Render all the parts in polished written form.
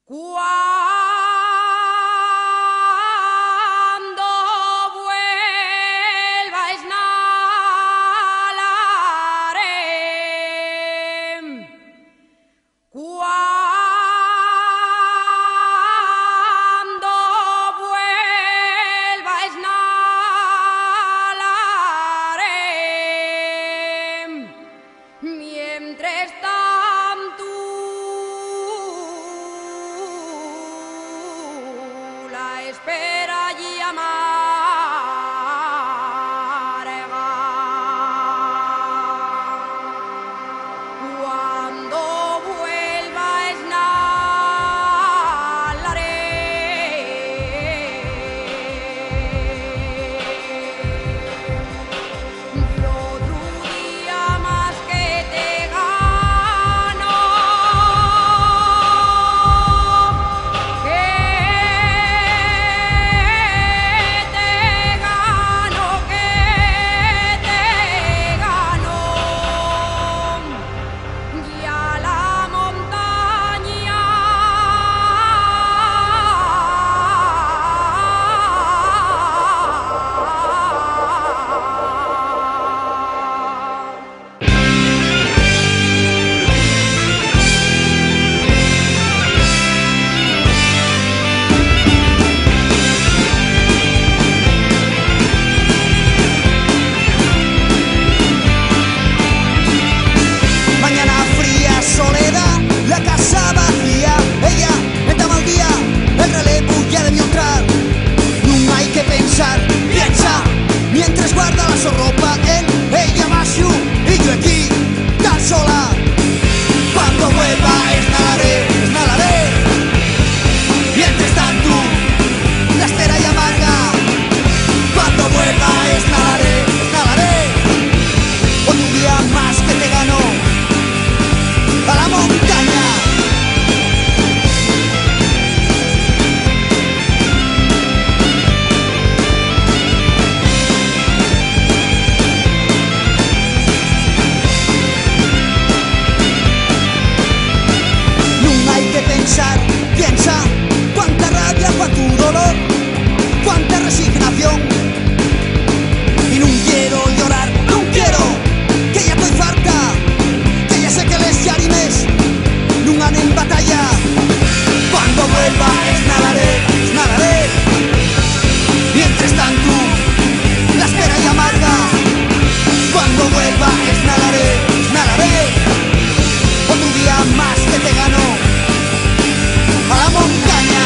Cuando vuelva esnalaré. Cuando vuelva esnalaré. Mientras tanto la espera y amarga. Cuando vuelva esnalaré. Y otro día más que te gano, que te gano, y a la montaña Mañana fría, soledad, la casa vacía. Ella está mal día, el relevo ya debió entrar. No hay que pensar, piensa, mientras guarda la su ropa. Ella más y yo aquí, tan sola. Cuando vuelva esnalaré, esnalaré. Mientras tanto, la espera y amarga. Cuando vuelva esnalaré, esnalaré. Otro día más que te ganó a la montaña. No hay que pensar, piensa, cuánta rabia, cuánto dolor, cuánta resignación. Y no quiero llorar, no quiero, que ya estoy farta, que ya sé que les llarimes no han en batalla. Cuando vuelva esnalaré, esnalaré. Mientras tanto, la espera y amarga. Cuando vuelva esnalaré, esnalaré. Otro día más que te gano a la montaña.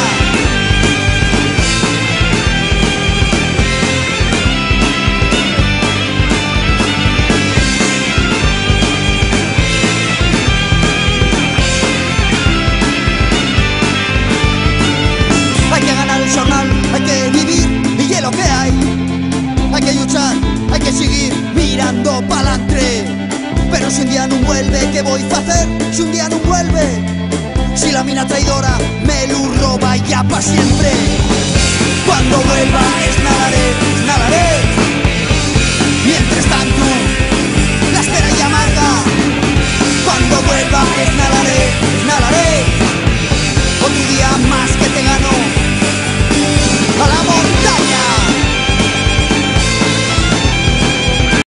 Hay que ganar un jornal, hay que vivir y es lo que hay. Hay que luchar, hay que seguir mirando pa'lantre. Pero si un día no vuelve, ¿qué voy a hacer? Si un día no vuelve, si la mina traidora me lo roba ya pa' siempre. Cuando vuelva esnalaré, esnalaré. Mientras tanto